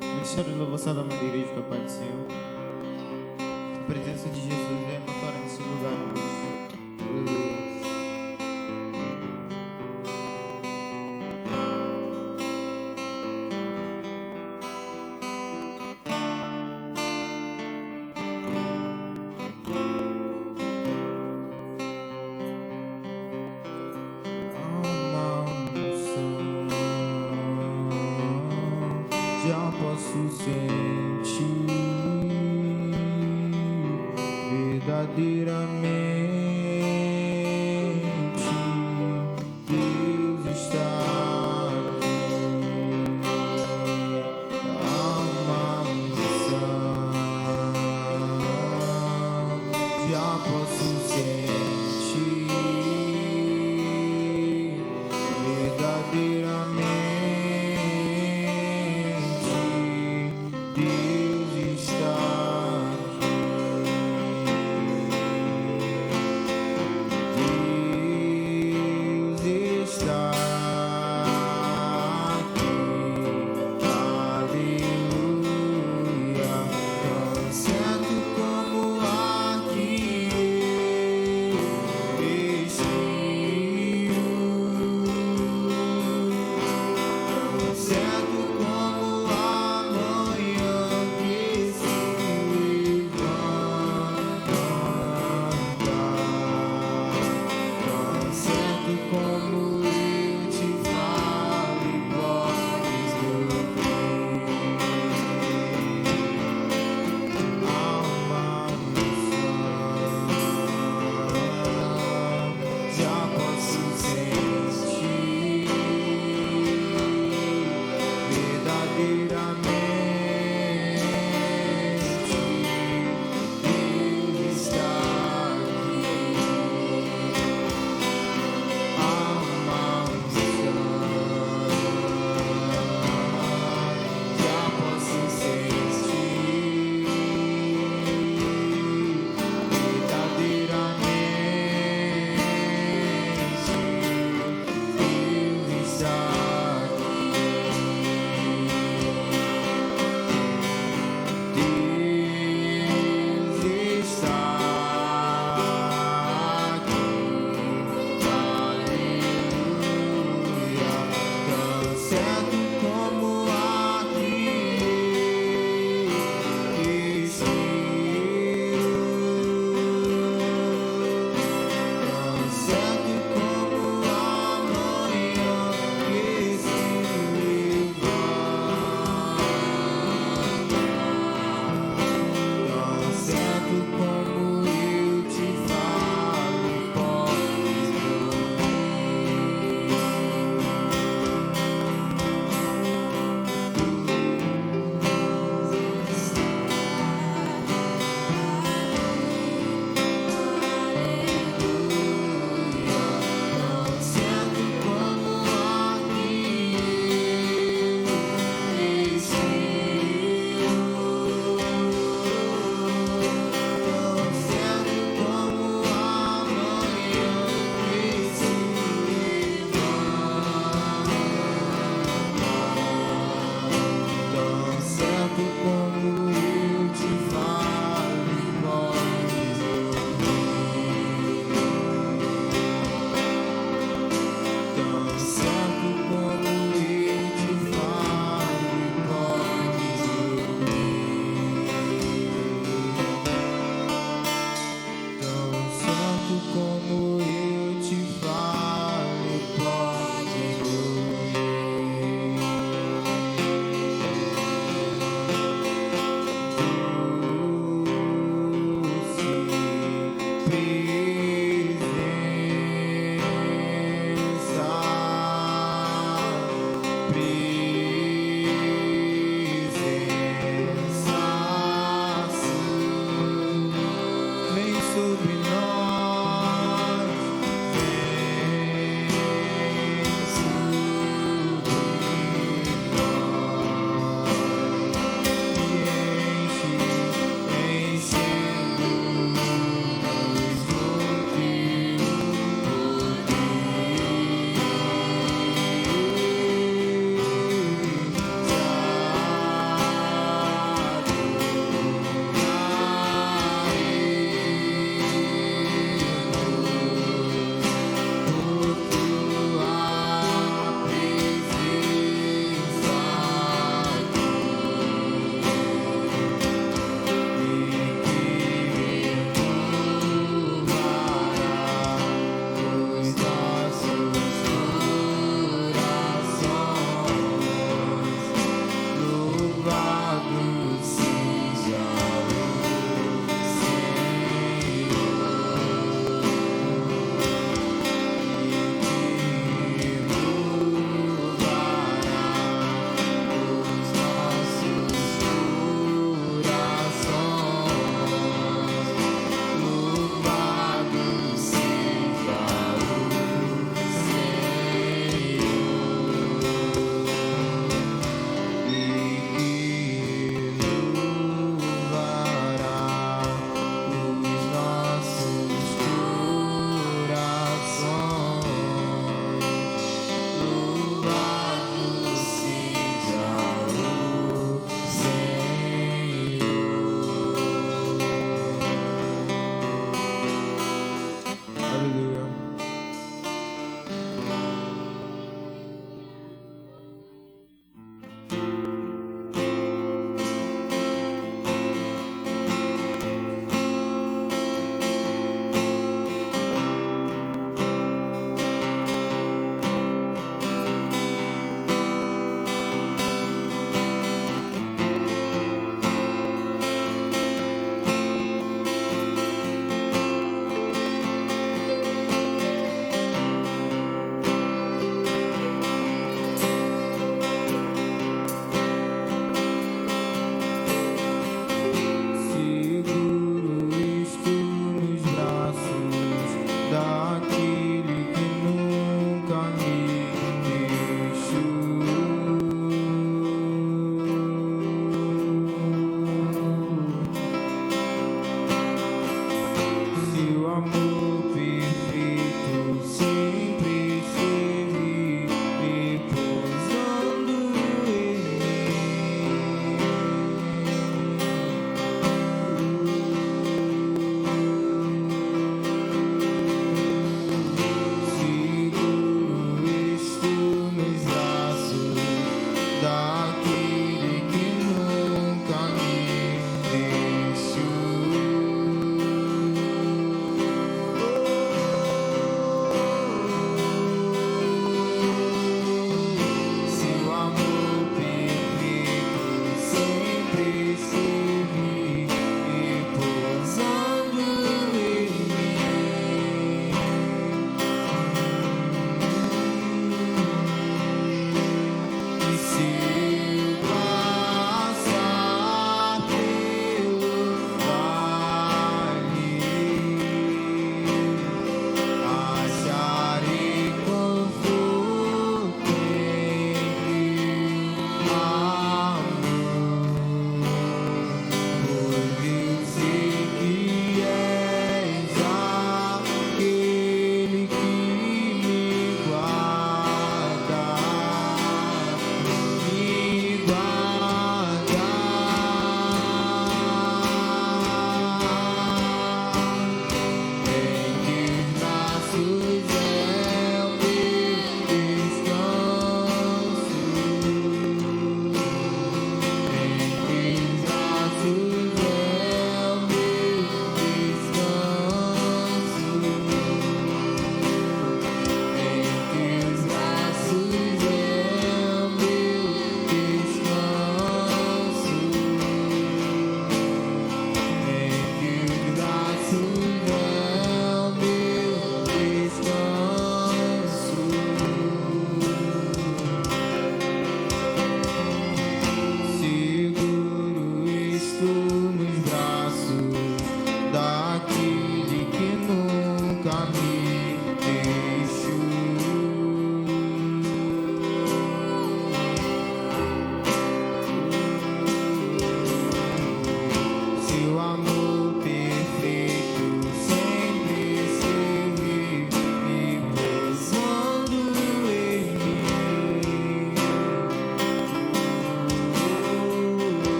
Ministério de Louvação da Mãe da Igreja, com a paz do Senhor. A presença de Jesus é notória nesse lugar hoje. Já posso sentir verdadeiramente Deus está aqui. Há uma missão. Já posso sentir verdadeiramente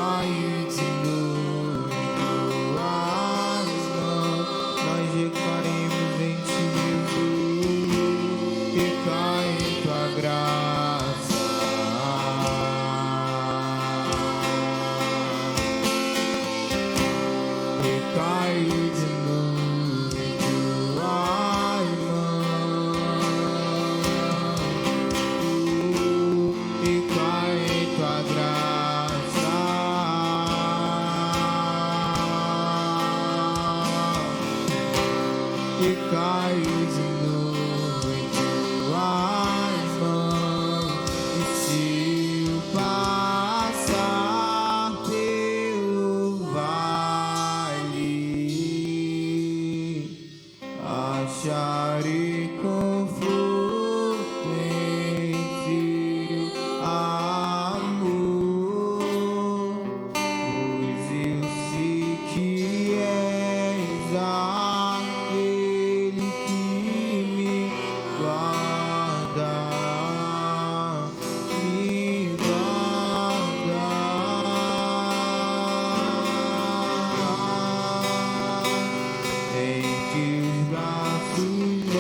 caio de novo em tuas mãos. Nós recairemos em ti, Jesus, e cai em tua graça. E caio de novo em tuas mãos, e cai em tua graça. E caio de novo em tuas mãos. E se eu passar pelo vale, acharei conforto em teu amor, pois eu sei que és aquele que me guarda, me guarda. Em teus braços é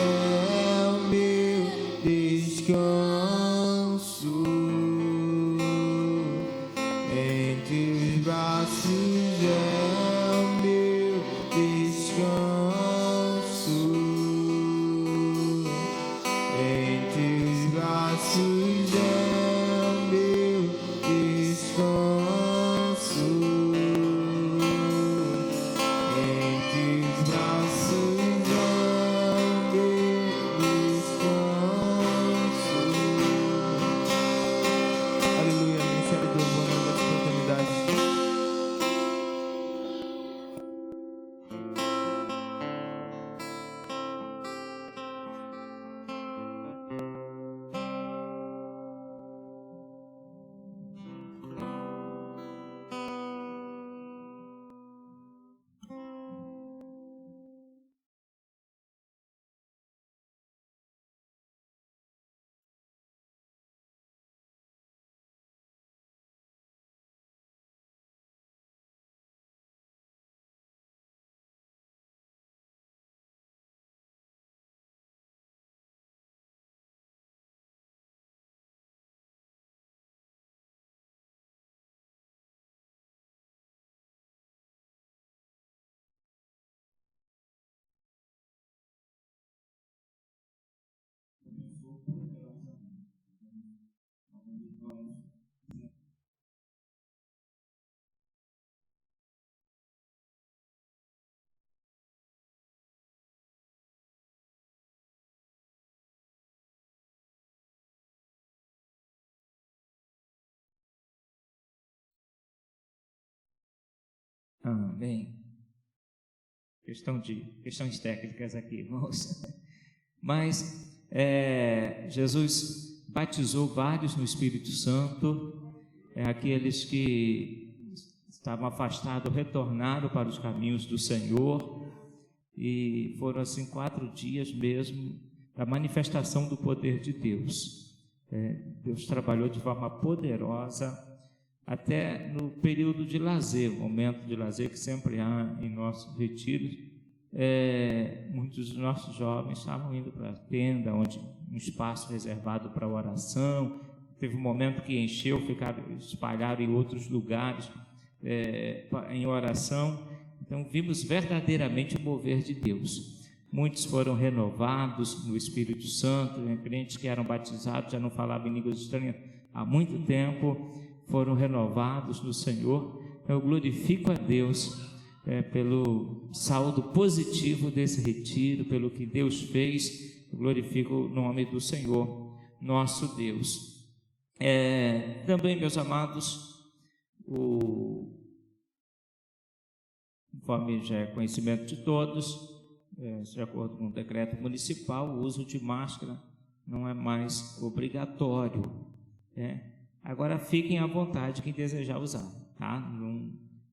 o meu descanso. Em teus braços é o meu descanso. Em teus braços é o meu descanso. Em teus braços é o meu descanso. Aleluia, Ministério do Louvor, nas oportunidades. Bem, questões técnicas aqui, irmãos. Mas Jesus batizou vários no Espírito Santo, aqueles que estavam afastados retornaram para os caminhos do Senhor, e foram assim 4 dias mesmo da manifestação do poder de Deus. Deus trabalhou de forma poderosa, até no período de lazer, momento de lazer que sempre há em nossos retiros. Muitos dos nossos jovens estavam indo para a tenda, onde um espaço reservado para oração. Teve um momento que encheu, espalharam em outros lugares em oração. Então vimos verdadeiramente o mover de Deus. Muitos foram renovados no Espírito Santo, crentes que eram batizados, já não falavam em línguas estranhas há muito tempo, foram renovados no Senhor. Eu glorifico a Deus pelo saldo positivo desse retiro, pelo que Deus fez. Eu glorifico o nome do Senhor, nosso Deus. Também, meus amados, conforme já é conhecimento de todos, de acordo com o decreto municipal, o uso de máscara não é mais obrigatório. Agora fiquem à vontade quem desejar usar, tá?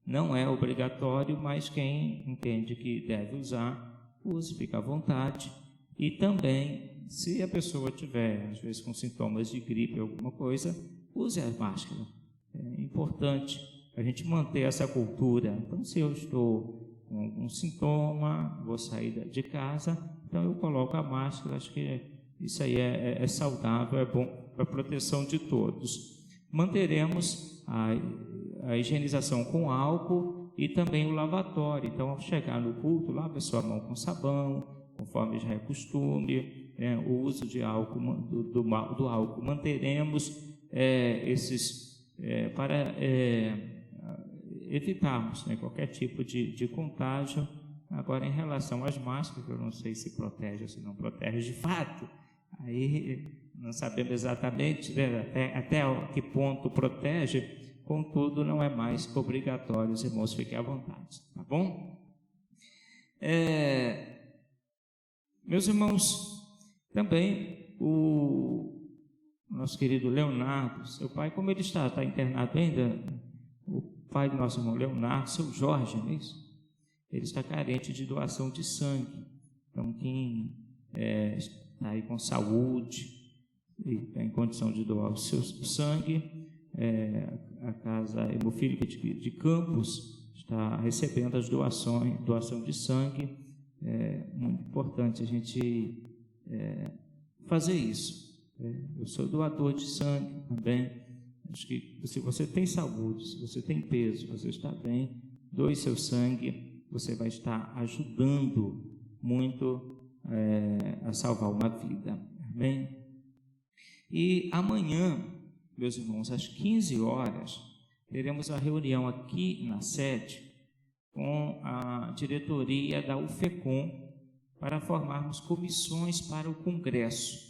Não é obrigatório, mas quem entende que deve usar, use, fica à vontade. E também, se a pessoa tiver, às vezes, com sintomas de gripe ou alguma coisa, use a máscara. É importante a gente manter essa cultura. Então, se eu estou com algum sintoma, vou sair de casa, então eu coloco a máscara. Acho que isso aí é saudável, é bom para a proteção de todos. Manteremos a higienização com álcool e também o lavatório. Então, ao chegar no culto, lave a sua mão com sabão, conforme já é costume. O uso de álcool, do álcool. Manteremos para evitarmos qualquer tipo de contágio. Agora, em relação às máscaras, eu não sei se protege ou se não protege de fato. Aí não sabemos exatamente até que ponto protege, contudo, não é mais obrigatório. Os irmãos, fiquem à vontade, tá bom? Meus irmãos, também o nosso querido Leonardo, seu pai, como ele está internado ainda, o pai do nosso irmão Leonardo, seu Jorge, não é isso? Ele está carente de doação de sangue. Então, quem está aí com saúde e está em condição de doar o seu sangue, a Casa Hemofílica de Campos está recebendo as doação de sangue. É muito importante a gente fazer isso. Eu sou doador de sangue também. Acho que se você tem saúde, se você tem peso, se você está bem, doe seu sangue, você vai estar ajudando muito a salvar uma vida. Amém? E amanhã, meus irmãos, às 15 horas, teremos a reunião aqui na sede com a diretoria da UFECOM para formarmos comissões para o congresso.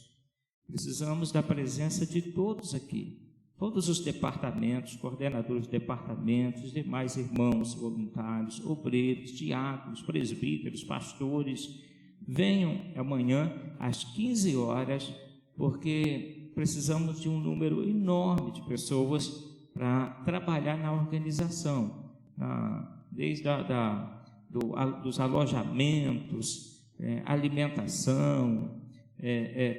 Precisamos da presença de todos aqui, todos os departamentos, coordenadores de departamentos, demais irmãos voluntários, obreiros, diáconos, presbíteros, pastores. Venham amanhã às 15 horas, porque precisamos de um número enorme de pessoas para trabalhar na organização, desde dos alojamentos, alimentação,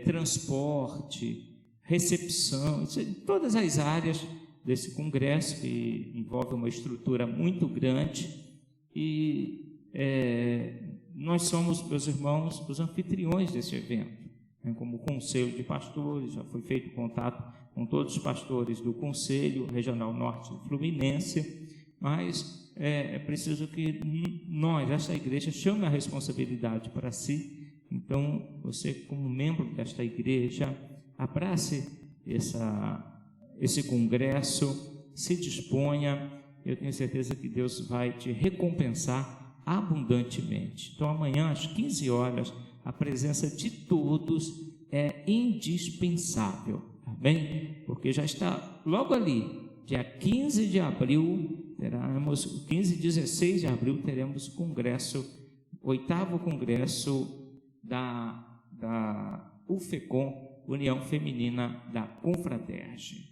transporte, recepção, todas as áreas desse congresso, que envolve uma estrutura muito grande. E nós somos, meus irmãos, os anfitriões desse evento. Como conselho de pastores, já foi feito contato com todos os pastores do Conselho Regional Norte Fluminense, mas é preciso que nós, esta igreja, chame a responsabilidade para si. Então, você, como membro desta igreja, abrace esse congresso, se disponha. Eu tenho certeza que Deus vai te recompensar abundantemente. Então, amanhã, às 15 horas, a presença de todos é indispensável, tá bem? Porque já está logo ali, dia 15 de abril, 15 e 16 de abril, teremos o congresso, 8º congresso da UFECOM, União Feminina da Confraterge.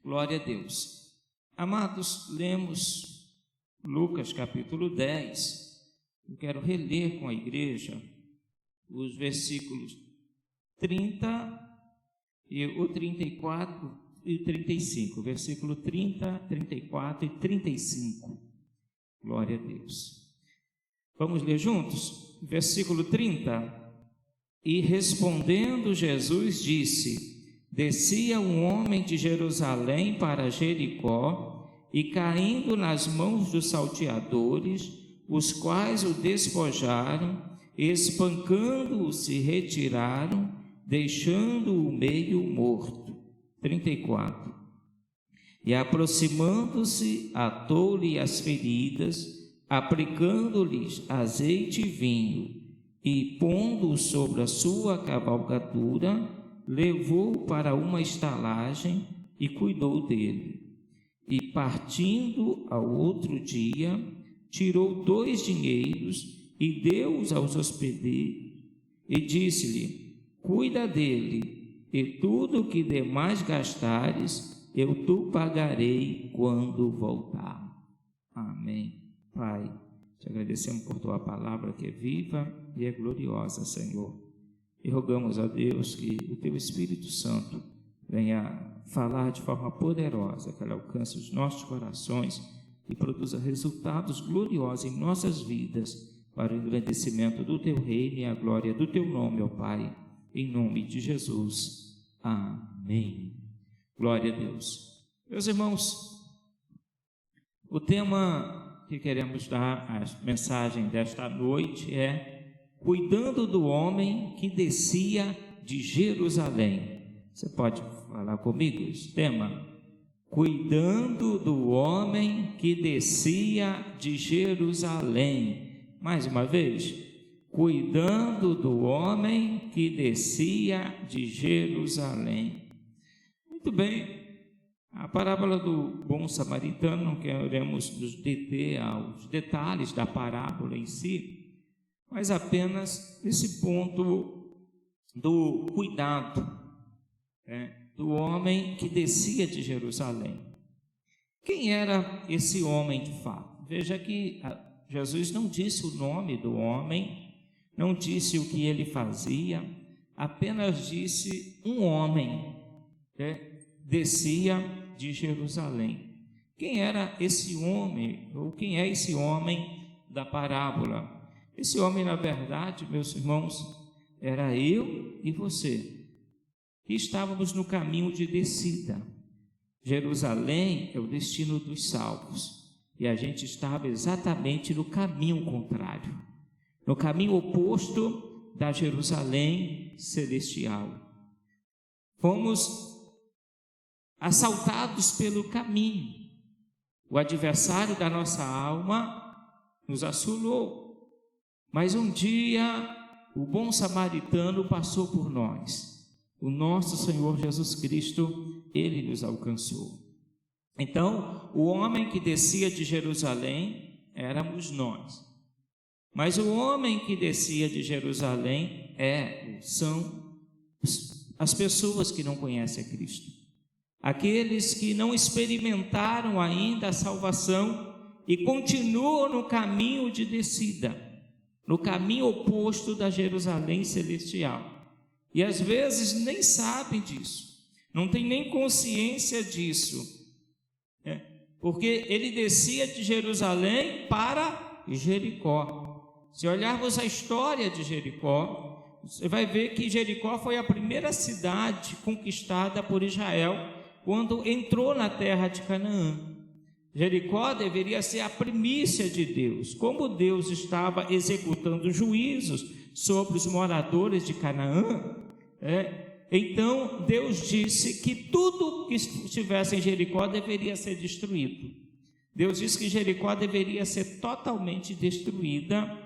Glória a Deus. Amados, lemos Lucas capítulo 10. Eu quero reler com a igreja os versículos 30 e o 34 e 35, versículo 30, 34 e 35. Glória a Deus. Vamos ler juntos? Versículo 30. E respondendo Jesus disse: descia um homem de Jerusalém para Jericó, e caindo nas mãos dos salteadores, os quais o despojaram, espancando-o, se retiraram, deixando-o meio morto. 34. E aproximando-se, atou-lhe as feridas, aplicando-lhes azeite e vinho, e pondo-o sobre a sua cavalgadura, levou-o para uma estalagem e cuidou dele. E partindo ao outro dia, tirou 2 dinheiros e deu-os aos hospedeiros, e disse-lhe: cuida dele, e tudo o que demais gastares, eu te pagarei quando voltar. Amém. Pai, te agradecemos por tua palavra que é viva e é gloriosa, Senhor. E rogamos a Deus que o teu Espírito Santo venha falar de forma poderosa, que ela alcance os nossos corações e produza resultados gloriosos em nossas vidas, para o engrandecimento do Teu reino e a glória do Teu nome, ó Pai, em nome de Jesus. Amém. Glória a Deus. Meus irmãos, o tema que queremos dar, a mensagem desta noite é cuidando do homem que descia de Jerusalém. Você pode falar comigo esse tema? Cuidando do homem que descia de Jerusalém. Mais uma vez, cuidando do homem que descia de Jerusalém. Muito bem, a parábola do bom samaritano, não queremos nos deter aos detalhes da parábola em si, mas apenas esse ponto do cuidado, do homem que descia de Jerusalém. Quem era esse homem de fato? Veja que Jesus não disse o nome do homem, não disse o que ele fazia, apenas disse um homem descia de Jerusalém. Quem era esse homem, ou quem é esse homem da parábola? Esse homem, na verdade, meus irmãos, era eu e você, que estávamos no caminho de descida. Jerusalém é o destino dos salvos, e a gente estava exatamente no caminho contrário, no caminho oposto da Jerusalém celestial. Fomos assaltados pelo caminho. O adversário da nossa alma nos assolou. Mas um dia o bom samaritano passou por nós. O nosso Senhor Jesus Cristo, ele nos alcançou. Então, o homem que descia de Jerusalém éramos nós. Mas o homem que descia de Jerusalém são as pessoas que não conhecem a Cristo. Aqueles que não experimentaram ainda a salvação e continuam no caminho de descida, no caminho oposto da Jerusalém celestial. E às vezes nem sabem disso, não tem nem consciência disso, porque ele descia de Jerusalém para Jericó. Se olharmos a história de Jericó, você vai ver que Jericó foi a primeira cidade conquistada por Israel quando entrou na terra de Canaã. Jericó deveria ser a primícia de Deus. Como Deus estava executando juízos sobre os moradores de Canaã, então Deus disse que tudo que estivesse em Jericó deveria ser destruído. Deus disse que Jericó deveria ser totalmente destruída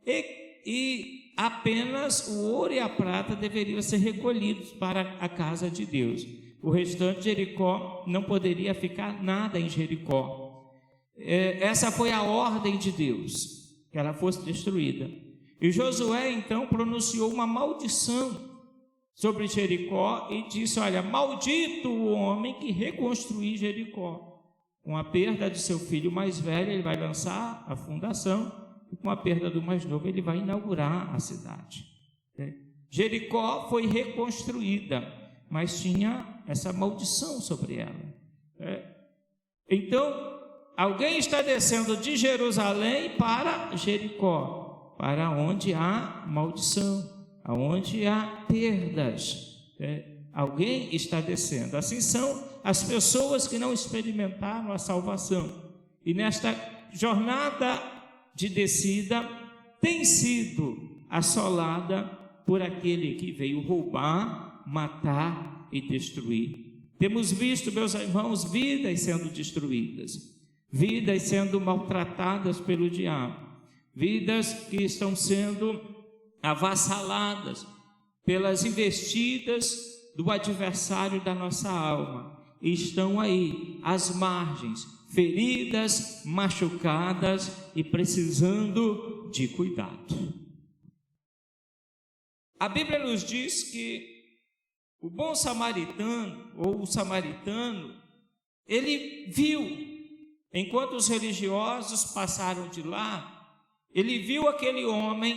e apenas o ouro e a prata deveriam ser recolhidos para a casa de Deus. O restante de Jericó não poderia ficar nada em Jericó. Essa foi a ordem de Deus, que ela fosse destruída. E Josué então pronunciou uma maldição sobre Jericó e disse: olha, maldito o homem que reconstruir Jericó. Com a perda de seu filho mais velho, ele vai lançar a fundação, e com a perda do mais novo, ele vai inaugurar a cidade. Jericó foi reconstruída, mas tinha essa maldição sobre ela. Então, alguém está descendo de Jerusalém para Jericó, para onde há maldição, aonde há perdas. Alguém está descendo. Assim são as pessoas que não experimentaram a salvação. E nesta jornada de descida, tem sido assolada por aquele que veio roubar, matar e destruir. Temos visto, meus irmãos, vidas sendo destruídas, vidas sendo maltratadas pelo diabo, vidas que estão sendo avassaladas pelas investidas do adversário da nossa alma, e estão aí às margens, feridas, machucadas e precisando de cuidado. A Bíblia nos diz que o bom samaritano, ou o samaritano, ele viu, enquanto os religiosos passaram de lá, ele viu aquele homem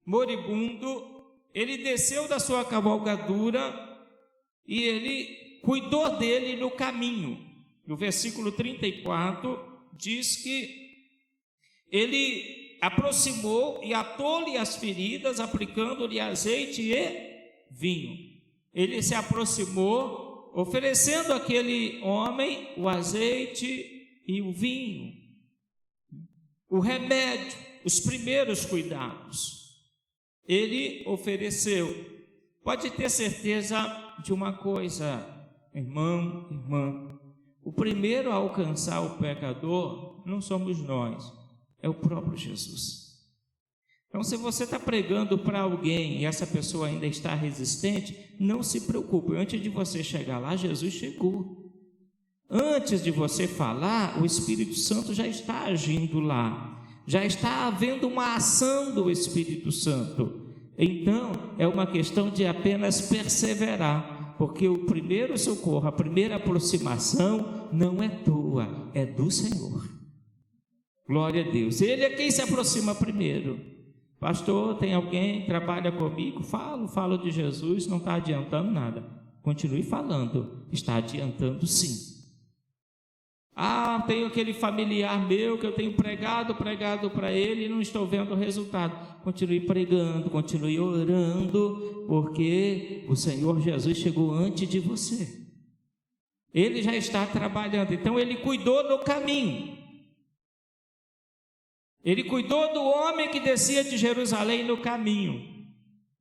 moribundo, ele desceu da sua cavalgadura e ele cuidou dele no caminho. No versículo 34 diz que ele aproximou e atou-lhe as feridas, aplicando-lhe azeite e vinho. Ele se aproximou, oferecendo àquele homem o azeite e o vinho, o remédio, os primeiros cuidados. Ele ofereceu. Pode ter certeza de uma coisa, irmão, irmã: o primeiro a alcançar o pecador não somos nós, é o próprio Jesus. Então, se você está pregando para alguém e essa pessoa ainda está resistente, não se preocupe, antes de você chegar lá, Jesus chegou. Antes de você falar, o Espírito Santo já está agindo lá, já está havendo uma ação do Espírito Santo. Então, é uma questão de apenas perseverar, porque o primeiro socorro, a primeira aproximação não é tua, é do Senhor. Glória a Deus. Ele é quem se aproxima primeiro. Pastor, tem alguém que trabalha comigo? Falo de Jesus, não está adiantando nada. Continue falando, está adiantando sim. Tenho aquele familiar meu que eu tenho pregado para ele e não estou vendo o resultado. Continue pregando, continue orando, porque o Senhor Jesus chegou antes de você. Ele já está trabalhando, então ele cuidou no caminho. Ele cuidou do homem que descia de Jerusalém no caminho,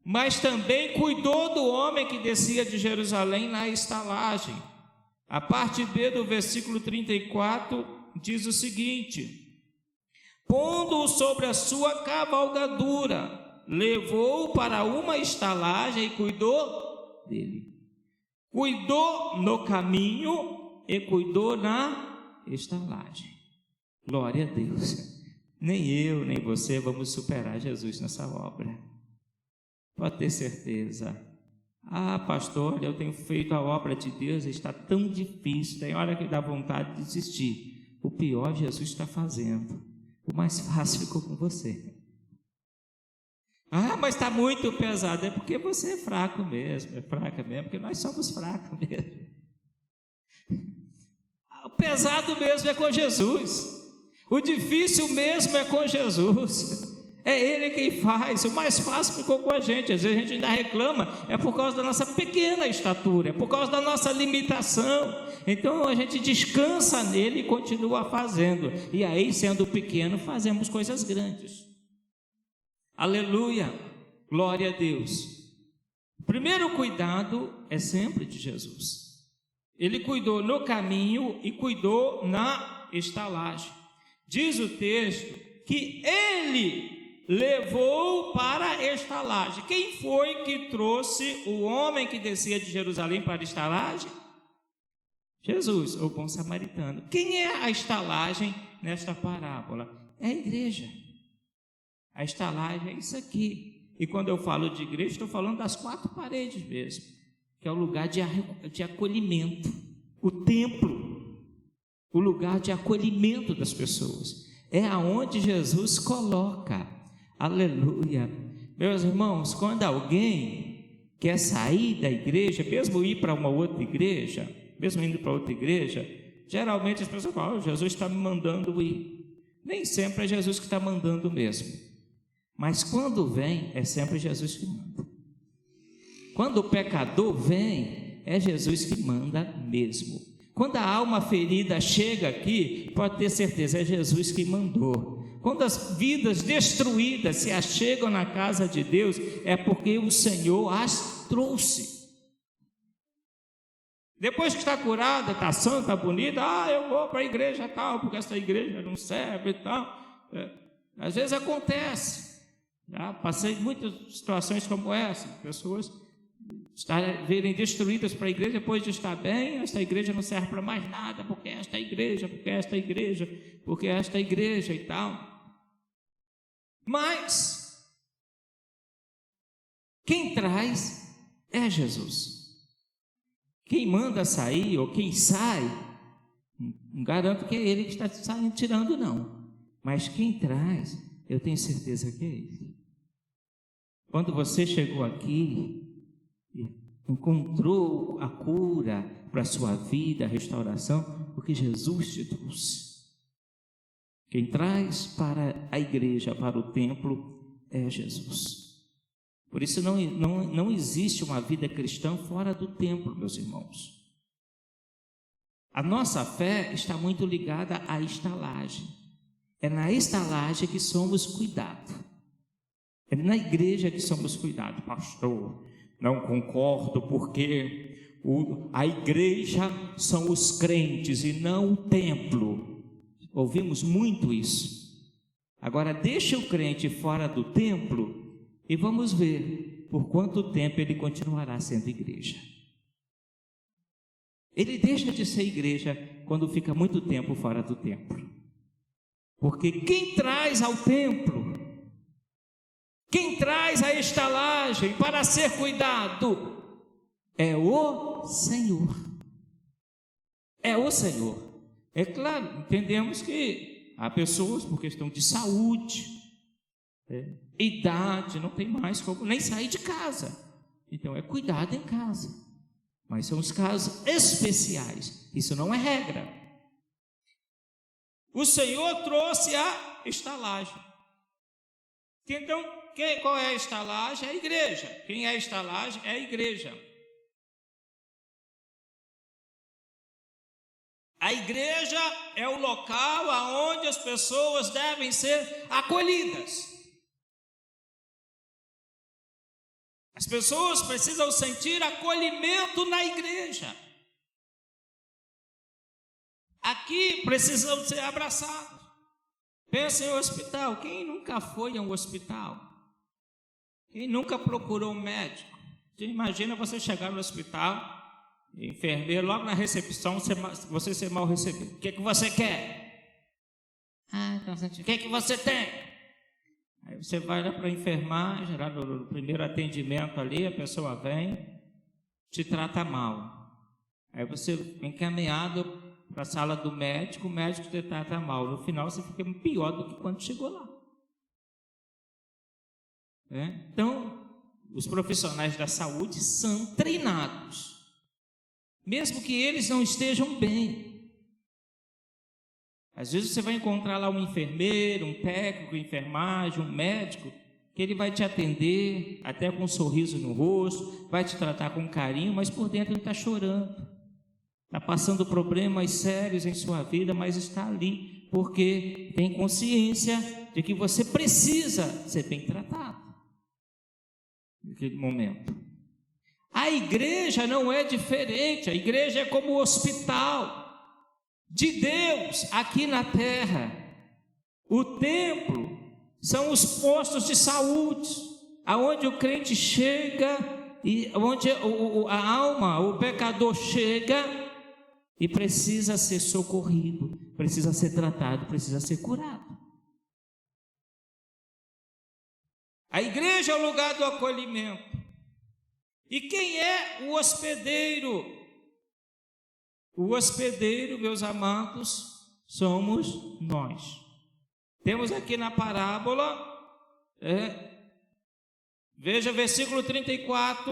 mas também cuidou do homem que descia de Jerusalém na estalagem. A parte B do versículo 34 diz o seguinte: pondo-o sobre a sua cavalgadura, levou-o para uma estalagem e cuidou dele. Cuidou no caminho e cuidou na estalagem. Glória a Deus. Nem eu, nem você vamos superar Jesus nessa obra. Pode ter certeza. Pastor, eu tenho feito a obra de Deus, está tão difícil, tem hora que dá vontade de desistir. O pior Jesus está fazendo. O mais fácil ficou com você. Mas está muito pesado. É porque você é fraco mesmo, é fraca mesmo, porque nós somos fracos mesmo. O pesado mesmo é com Jesus. O difícil mesmo é com Jesus. É Ele quem faz. O mais fácil ficou com a gente. Às vezes a gente ainda reclama, é por causa da nossa pequena estatura, é por causa da nossa limitação. Então a gente descansa nele e continua fazendo. E aí, sendo pequeno, fazemos coisas grandes. Aleluia, glória a Deus. O primeiro cuidado é sempre de Jesus. Ele cuidou no caminho e cuidou na estalagem. Diz o texto que ele levou para a estalagem. Quem foi que trouxe o homem que descia de Jerusalém para a estalagem? Jesus, o bom samaritano. Quem é a estalagem nesta parábola? É a igreja. A estalagem é isso aqui. E quando eu falo de igreja, estou falando das quatro paredes mesmo, que é o lugar de acolhimento, o templo. O lugar de acolhimento das pessoas, é aonde Jesus coloca, aleluia. Meus irmãos, quando alguém quer sair da igreja, mesmo ir para uma outra igreja, mesmo indo para outra igreja, geralmente as pessoas falam: Jesus está me mandando ir. Nem sempre é Jesus que está mandando mesmo, mas quando vem, é sempre Jesus que manda. Quando o pecador vem, é Jesus que manda mesmo. Quando a alma ferida chega aqui, pode ter certeza, é Jesus que mandou. Quando as vidas destruídas se achegam na casa de Deus, é porque o Senhor as trouxe. Depois que está curada, está santa, está bonita, eu vou para a igreja tal, porque essa igreja não serve e tal. Às vezes acontece. Já passei muitas situações como essa, pessoas verem destruídas para a igreja depois de estar bem. Esta igreja não serve para mais nada, porque esta igreja e tal. Mas quem traz é Jesus. Quem manda sair ou quem sai, não garanto que é ele que está saindo, tirando, não. Mas quem traz, eu tenho certeza que é ele. Quando você chegou aqui, encontrou a cura para a sua vida, a restauração, porque Jesus te trouxe. Quem traz para a igreja, para o templo, é Jesus. Por isso não existe uma vida cristã fora do templo, meus irmãos. A nossa fé está muito ligada à estalagem. É na estalagem que somos cuidados. É na igreja que somos cuidados. Pastor, não concordo porque a igreja são os crentes e não o templo. Ouvimos muito isso. Agora deixa o crente fora do templo e vamos ver por quanto tempo ele continuará sendo igreja. Ele deixa de ser igreja quando fica muito tempo fora do templo. Porque quem traz ao templo, quem traz a estalagem para ser cuidado, é o Senhor. É o Senhor. É claro, entendemos que há pessoas por questão de saúde, idade, não tem mais como nem sair de casa. Então é cuidado em casa. Mas são os casos especiais. Isso não é regra. O Senhor trouxe a estalagem. Então, qual é a estalagem? É a igreja. Quem é a estalagem? É a igreja. A igreja é o local aonde as pessoas devem ser acolhidas. As pessoas precisam sentir acolhimento na igreja. Aqui precisam ser abraçados. Pensa em hospital. Quem nunca foi a um hospital? Quem nunca procurou um médico? Você imagina você chegar no hospital, enfermeiro, logo na recepção, você ser mal recebido. O que você quer? O que você tem? Aí você vai lá para a enfermagem, lá no primeiro atendimento ali, a pessoa vem, te trata mal. Aí você é encaminhado para a sala do médico, o médico te trata mal. No final você fica pior do que quando chegou lá. Então, os profissionais da saúde são treinados, mesmo que eles não estejam bem. Às vezes você vai encontrar lá um enfermeiro, um técnico de enfermagem, um médico, que ele vai te atender, até com um sorriso no rosto, vai te tratar com carinho, mas por dentro ele está chorando, está passando problemas sérios em sua vida, mas está ali, porque tem consciência de que você precisa ser bem tratado naquele momento. A igreja não é diferente, a igreja é como o hospital de Deus aqui na terra. O templo são os postos de saúde, aonde o crente chega e onde a alma, o pecador chega e precisa ser socorrido, precisa ser tratado, precisa ser curado. A igreja é o lugar do acolhimento. E quem é o hospedeiro? O hospedeiro, meus amados, somos nós. Temos aqui na parábola, veja versículo 34,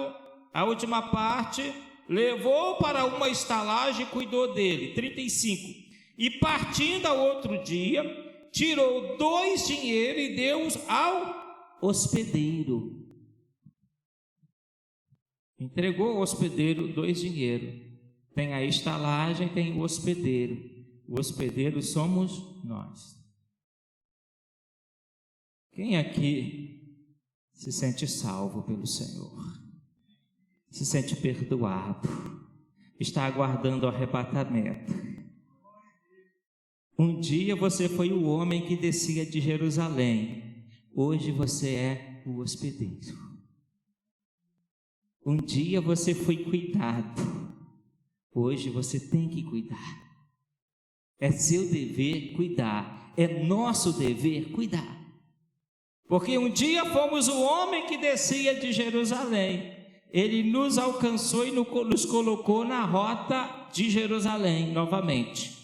a última parte: levou para uma estalagem e cuidou dele. 35, e partindo ao outro dia, tirou 2 dinheiros e deu-os ao hospedeiro. Entregou ao hospedeiro 2 dinheiros. Tem a estalagem, tem o hospedeiro. O hospedeiro somos nós. Quem aqui se sente salvo pelo Senhor? Se sente perdoado? Está aguardando o arrebatamento? Um dia você foi o homem que descia de Jerusalém. Hoje você é o hospedeiro. Um dia você foi cuidado. Hoje você tem que cuidar. É seu dever cuidar. É nosso dever cuidar. Porque um dia fomos o homem que descia de Jerusalém. Ele nos alcançou e nos colocou na rota de Jerusalém novamente.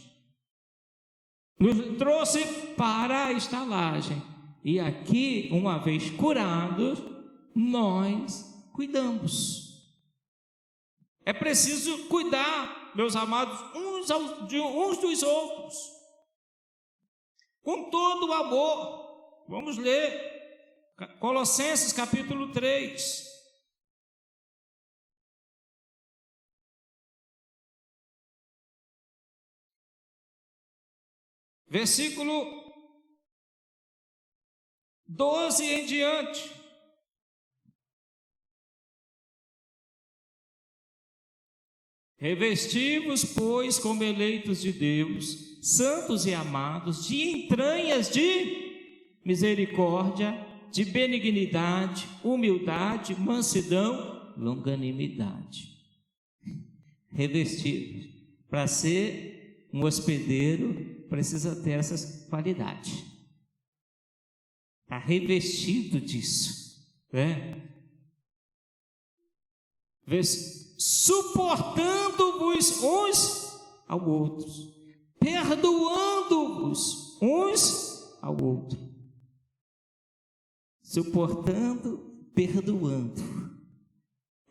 Nos trouxe para a estalagem. E aqui, uma vez curados, nós cuidamos. É preciso cuidar, meus amados, uns dos outros, com todo o amor. Vamos ler Colossenses capítulo 3. Versículo 12 em diante. Revesti-vos, pois, como eleitos de Deus, santos e amados, de entranhas de misericórdia, de benignidade, humildade, mansidão, longanimidade. Revestidos. Para ser um hospedeiro, precisa ter essas qualidades. Está revestido disso, né? Suportando-vos uns aos outros, perdoando-vos uns ao outro. Suportando, perdoando.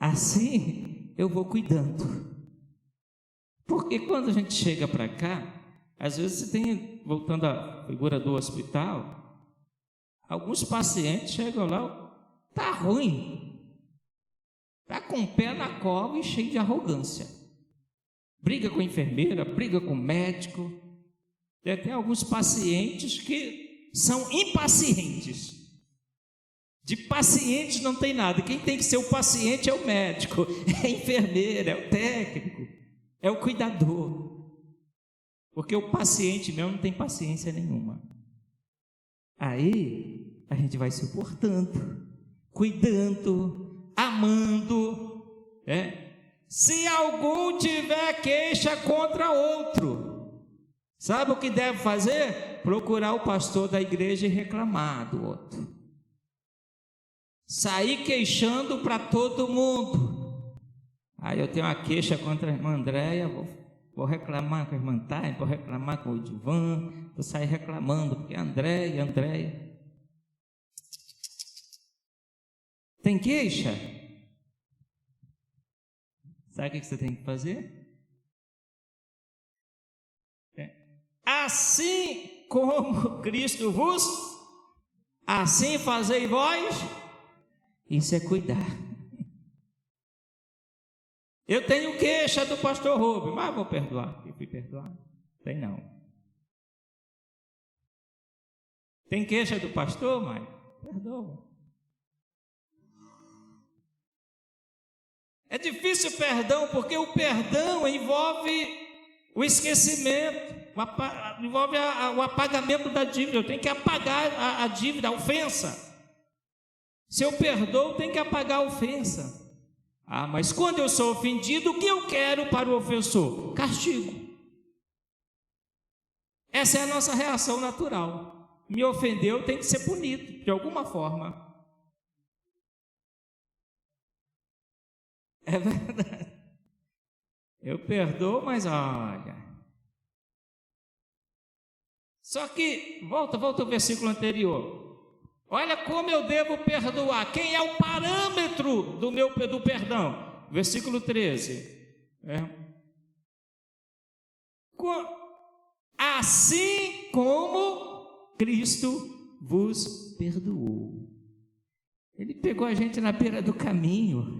Assim eu vou cuidando. Porque quando a gente chega para cá, às vezes você tem, voltando à figura do hospital, alguns pacientes chegam lá, tá ruim, tá com o pé na cova e cheio de arrogância. Briga com a enfermeira, briga com o médico. Tem até alguns pacientes que são impacientes. De pacientes não tem nada. Quem tem que ser o paciente é o médico, é a enfermeira, é o técnico, é o cuidador. Porque o paciente mesmo não tem paciência nenhuma. Aí a gente vai suportando, cuidando, amando, Se algum tiver queixa contra outro, sabe o que deve fazer? Procurar o pastor da igreja e reclamar do outro. Sair queixando para todo mundo. Aí eu tenho uma queixa contra a irmã Andréia, vou reclamar com a irmã Thay, vou reclamar com o Divan, vou sair reclamando, porque Andréia. Tem queixa? Sabe o que você tem que fazer? Assim como Cristo vos, assim fazei vós. Isso é cuidar. Eu tenho queixa do pastor Rubens, mas vou perdoar. Eu fui perdoar? Tem não. Tem queixa do pastor, mãe? Perdoa. É difícil o perdão, porque o perdão envolve o esquecimento, envolve o apagamento da dívida. Eu tenho que apagar a dívida, a ofensa. Se eu perdoo, tem que apagar a ofensa. Mas quando eu sou ofendido, o que eu quero para o ofensor? Castigo. Essa é a nossa reação natural. Me ofendeu, tem que ser punido, de alguma forma. É verdade. Eu perdoo, mas olha. Só que, volta ao versículo anterior. Olha como eu devo perdoar. Quem é o parâmetro do perdão? Versículo 13. Assim como Cristo vos perdoou. Ele pegou a gente na beira do caminho,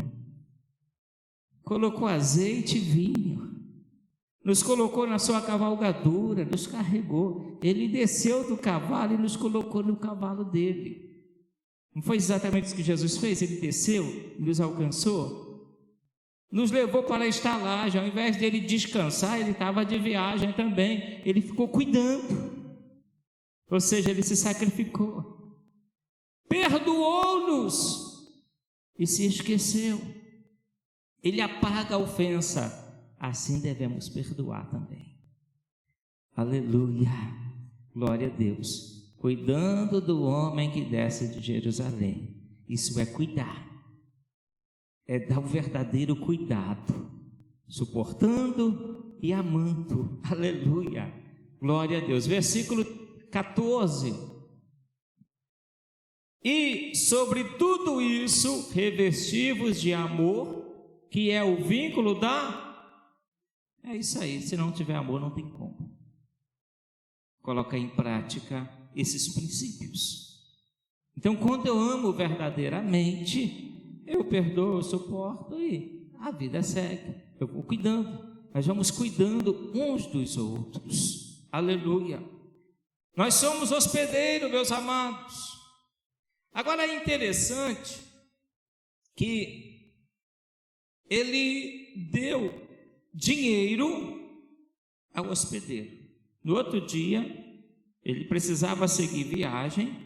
colocou azeite e vinho, nos colocou na sua cavalgadura, nos carregou. Ele desceu do cavalo e nos colocou no cavalo dele. Não foi exatamente isso que Jesus fez? Ele desceu, nos alcançou, nos levou para a estalagem. Ao invés dele descansar, ele estava de viagem também. Ele ficou cuidando, ou seja, ele se sacrificou, perdoou-nos e se esqueceu. Ele apaga a ofensa. Assim devemos perdoar também. Aleluia, glória a Deus. Cuidando do homem que desce de Jerusalém. Isso é cuidar. É dar o verdadeiro cuidado. Suportando e amando. Aleluia, glória a Deus. Versículo 14. E sobre tudo isso, revesti-vos de amor, que é o vínculo É isso aí, se não tiver amor não tem como colocar em prática esses princípios. Então, quando eu amo verdadeiramente, eu perdoo, eu suporto e a vida segue. Eu vou cuidando, nós vamos cuidando uns dos outros. Aleluia! Nós somos hospedeiros, meus amados. Agora é interessante que ele deu dinheiro ao hospedeiro. No outro dia, ele precisava seguir viagem.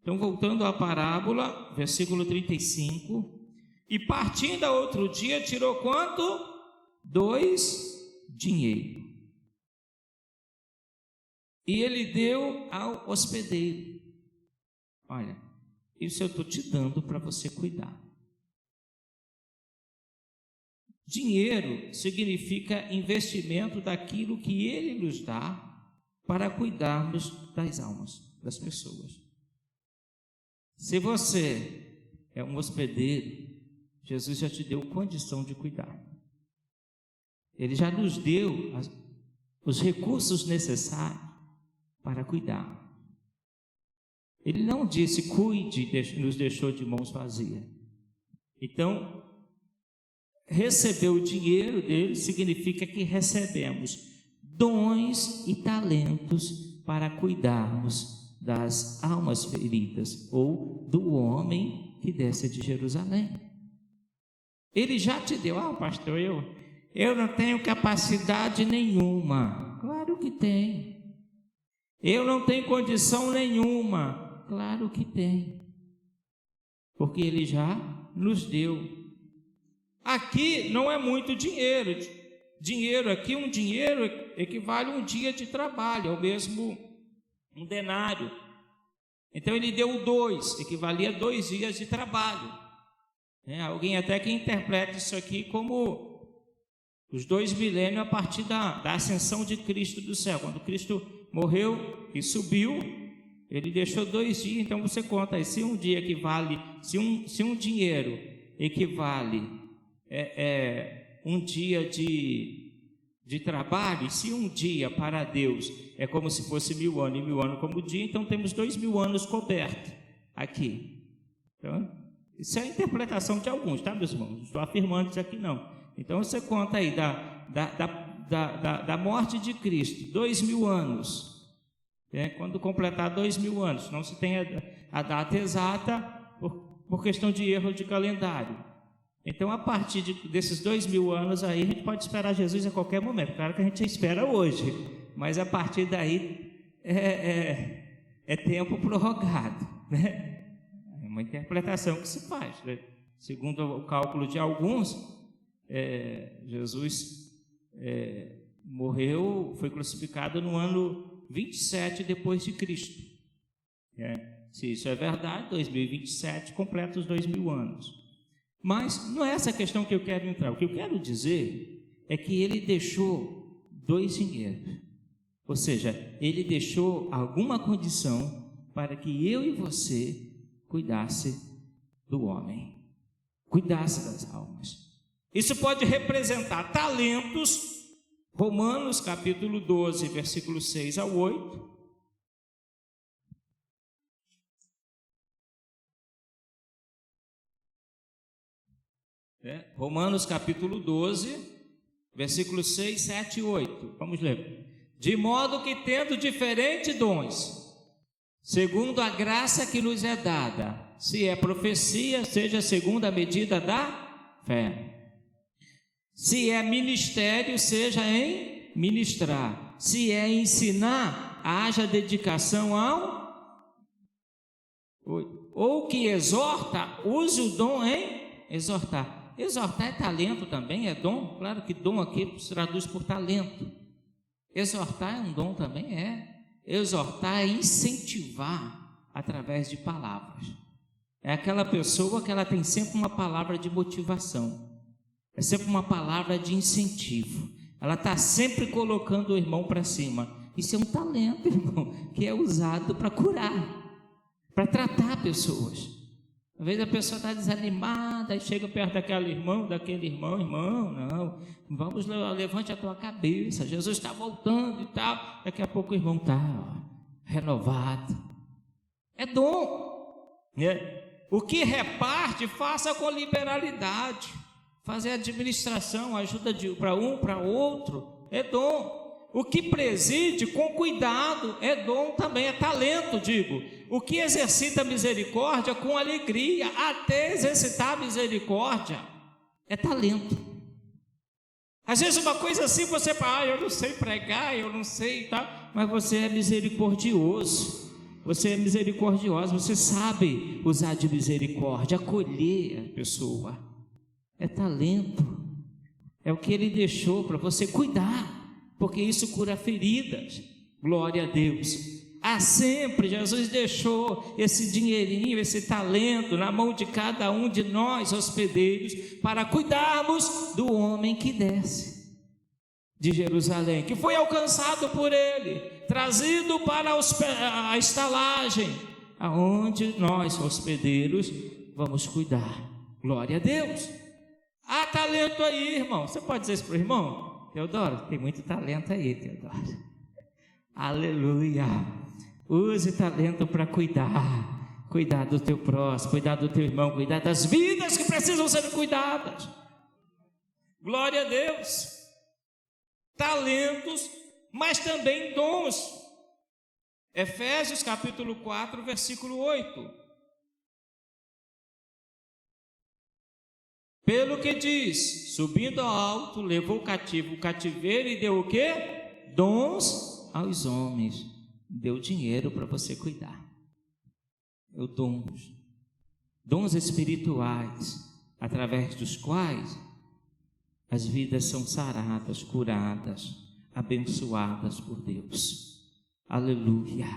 Então, voltando à parábola, versículo 35. E partindo a outro dia, tirou quanto? 2 dinheiros. E ele deu ao hospedeiro. Olha, isso eu estou te dando para você cuidar. Dinheiro significa investimento daquilo que ele nos dá para cuidarmos das almas das pessoas. Se você é um hospedeiro, Jesus já te deu condição de cuidar. Ele já nos deu os recursos necessários para cuidar. Ele não disse cuide, nos deixou de mãos vazias. Então, receber o dinheiro dele significa que recebemos dons e talentos para cuidarmos das almas feridas ou do homem que desce de Jerusalém. Ele já te deu. Pastor, eu não tenho capacidade nenhuma. Claro que tem. Eu não tenho condição nenhuma. Claro que tem. Porque ele já nos deu. Aqui não é muito dinheiro. Aqui, um dinheiro equivale a um dia de trabalho, ao mesmo um denário. Então ele deu 2, equivalia a 2 dias de trabalho. Alguém até que interpreta isso aqui como os 2 milênios a partir da ascensão de Cristo do céu. Quando Cristo morreu e subiu, ele deixou 2 dias. Então você conta aí, se um dia equivale, se um dinheiro equivale um dia de trabalho, e se um dia para Deus é como se fosse 1000 anos, e 1000 anos como dia, então temos 2000 anos cobertos aqui. Então, isso é a interpretação de alguns, tá, meus irmãos? Não estou afirmando isso aqui, não. Então, você conta aí da morte de Cristo, 2000 anos. Quando completar 2000 anos, não se tem a data exata por questão de erro de calendário. Então, a partir desses 2000 anos aí, a gente pode esperar Jesus a qualquer momento. Claro que a gente espera hoje, mas a partir daí é tempo prorrogado, né? É uma interpretação que se faz, né? Segundo o cálculo de alguns, Jesus morreu, foi crucificado no ano 27 depois de Cristo. Se isso é verdade, 2027 completa os 2000 anos. Mas não é essa questão que eu quero entrar. O que eu quero dizer é que ele deixou 2 dinheiros. Ou seja, ele deixou alguma condição para que eu e você cuidasse do homem, cuidasse das almas. Isso pode representar talentos. Romanos capítulo 12, versículo 6 ao 8. Romanos capítulo 12, versículos 6, 7 e 8. Vamos ler. De modo que, tendo diferentes dons, segundo a graça que nos é dada, se é profecia, seja segundo a medida da fé. Se é ministério, seja em ministrar. Se é ensinar, haja dedicação ao... Ou que exorta, use o dom em exortar. Exortar é talento também, é dom. Claro que dom aqui se traduz por talento. Exortar é um dom também, Exortar é incentivar através de palavras. É aquela pessoa que ela tem sempre uma palavra de motivação. É sempre uma palavra de incentivo. Ela está sempre colocando o irmão para cima. Isso é um talento, irmão, que é usado para curar, para tratar pessoas. Às vezes a pessoa está desanimada e chega perto daquele irmão, não, vamos, levante a tua cabeça, Jesus está voltando e tal. Daqui a pouco o irmão está renovado. É dom, né? O que reparte, faça com liberalidade. Fazer administração, ajuda para um, para outro, é dom. O que preside com cuidado é dom também, é talento, digo. O que exercita misericórdia com alegria, até exercitar a misericórdia, é talento. Às vezes uma coisa assim, você fala, eu não sei pregar, eu não sei, tá? Mas você é misericordioso, você é misericordiosa, você sabe usar de misericórdia, acolher a pessoa. É talento, é o que Ele deixou para você cuidar, porque isso cura feridas. Glória a Deus. Sempre Jesus deixou esse dinheirinho, esse talento na mão de cada um de nós, hospedeiros, para cuidarmos do homem que desce de Jerusalém, que foi alcançado por Ele, trazido para a estalagem, aonde nós, hospedeiros, vamos cuidar. Glória a Deus. Há talento aí, irmão. Você pode dizer isso para o irmão? Teodoro, tem muito talento aí, Teodoro. Aleluia. Use talento para cuidar do teu próximo, cuidar do teu irmão, cuidar das vidas que precisam ser cuidadas. Glória a Deus. Talentos, mas também dons. Efésios capítulo 4, versículo 8. Pelo que diz, subindo ao alto, levou cativo o cativeiro e deu o quê? Dons aos homens. Deu dinheiro para você cuidar. Deu dons espirituais, através dos quais as vidas são saradas, curadas, abençoadas por Deus. Aleluia.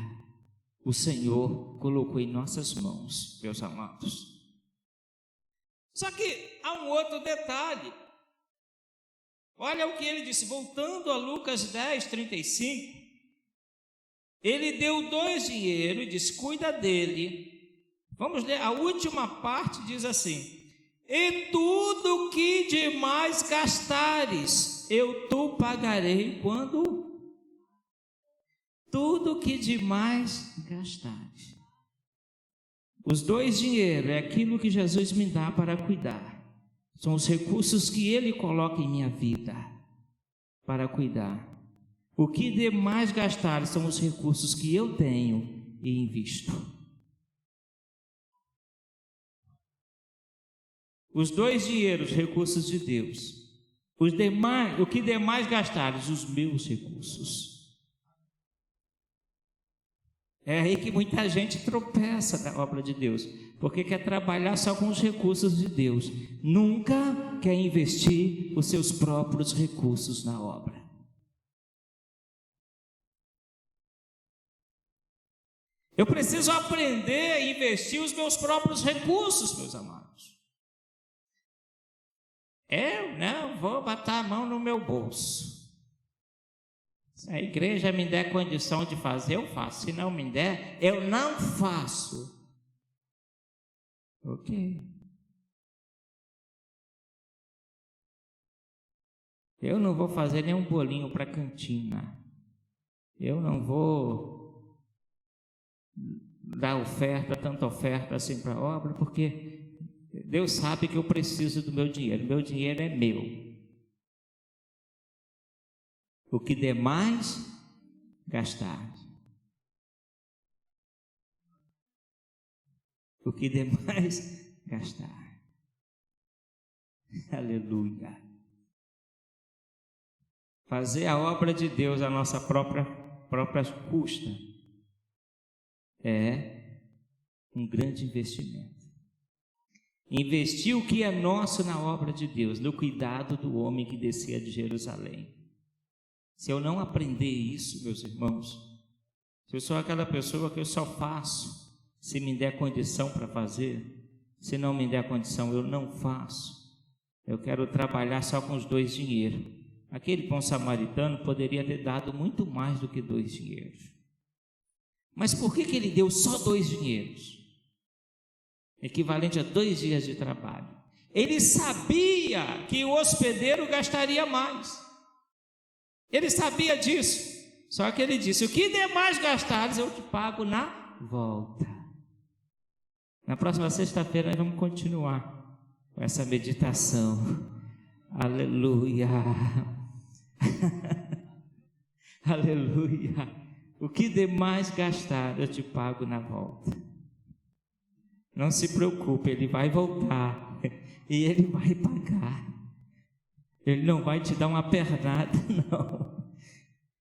O Senhor colocou em nossas mãos, meus amados. Só que há um outro detalhe. Olha o que ele disse, voltando a Lucas 10, 35. Ele deu 2 dinheiro e disse, cuida dele. Vamos ler, a última parte diz assim: e tudo que demais gastares, eu tu pagarei quando? Tudo que demais gastares. Os 2 dinheiros é aquilo que Jesus me dá para cuidar. São os recursos que Ele coloca em minha vida para cuidar. O que demais gastar são os recursos que eu tenho e invisto. Os 2 dinheiros, recursos de Deus. O que demais gastar, os meus recursos. É aí que muita gente tropeça na obra de Deus, porque quer trabalhar só com os recursos de Deus. Nunca quer investir os seus próprios recursos na obra. Eu preciso aprender a investir os meus próprios recursos, meus amados. Eu não vou botar a mão no meu bolso. Se a igreja me der condição de fazer, eu faço. Se não me der, eu não faço. Ok. Eu não vou fazer nenhum bolinho para a cantina. Eu não vou dar oferta, tanta oferta assim para a obra, porque Deus sabe que eu preciso do meu dinheiro. Meu dinheiro é meu. O que demais gastar. O que demais gastar. Aleluia. Fazer a obra de Deus a nossa própria custa é um grande investimento. Investir o que é nosso na obra de Deus, no cuidado do homem que descia de Jerusalém. Se eu não aprender isso, meus irmãos, se eu sou aquela pessoa que eu só faço se me der condição para fazer, se não me der condição eu não faço, eu quero trabalhar só com os 2 dinheiros. Aquele bom samaritano poderia ter dado muito mais do que 2 dinheiros. Mas por que ele deu só 2 dinheiros? equivalente a 2 dias de trabalho. Ele sabia que o hospedeiro gastaria mais. Ele sabia disso. Só que ele disse: o que demais gastares eu te pago na volta. Na próxima sexta-feira nós vamos continuar com essa meditação. Aleluia. Aleluia. O que demais gastar eu te pago na volta. Não se preocupe, ele vai voltar e ele vai pagar. Ele não vai te dar uma pernada, não.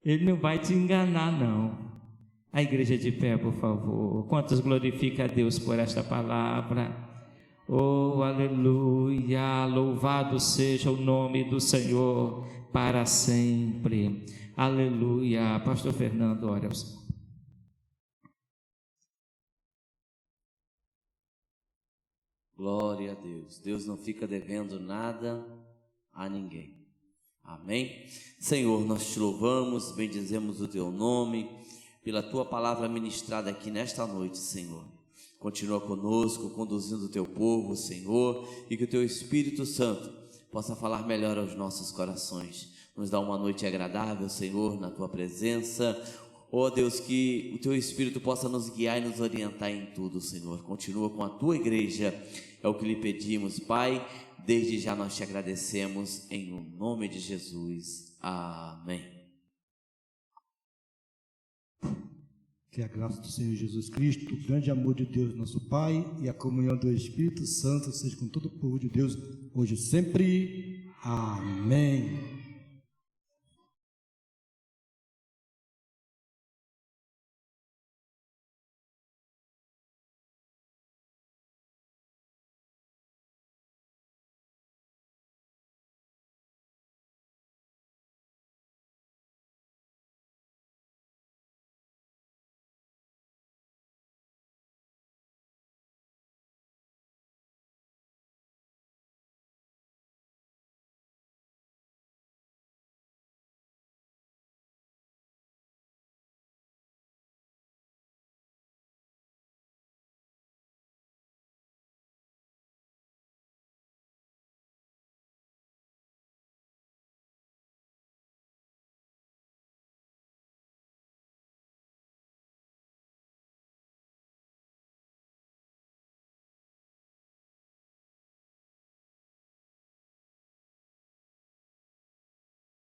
Ele não vai te enganar, não. A igreja de pé, por favor. Quantos glorifica a Deus por esta palavra? Oh, aleluia. Louvado seja o nome do Senhor para sempre. Aleluia. Pastor Fernando, ore ao Senhor. Glória a Deus. Deus não fica devendo nada a ninguém. Amém? Senhor, nós te louvamos, bendizemos o teu nome, pela tua palavra ministrada aqui nesta noite, Senhor. Continua conosco, conduzindo o teu povo, Senhor, e que o teu Espírito Santo possa falar melhor aos nossos corações. Nos dá uma noite agradável, Senhor, na tua presença. Oh Deus, que o teu Espírito possa nos guiar e nos orientar em tudo, Senhor. Continua com a tua igreja, é o que lhe pedimos, Pai. Desde já nós te agradecemos, em o nome de Jesus. Amém. Que a graça do Senhor Jesus Cristo, o grande amor de Deus, nosso Pai, e a comunhão do Espírito Santo seja com todo o povo de Deus, hoje e sempre. Amém.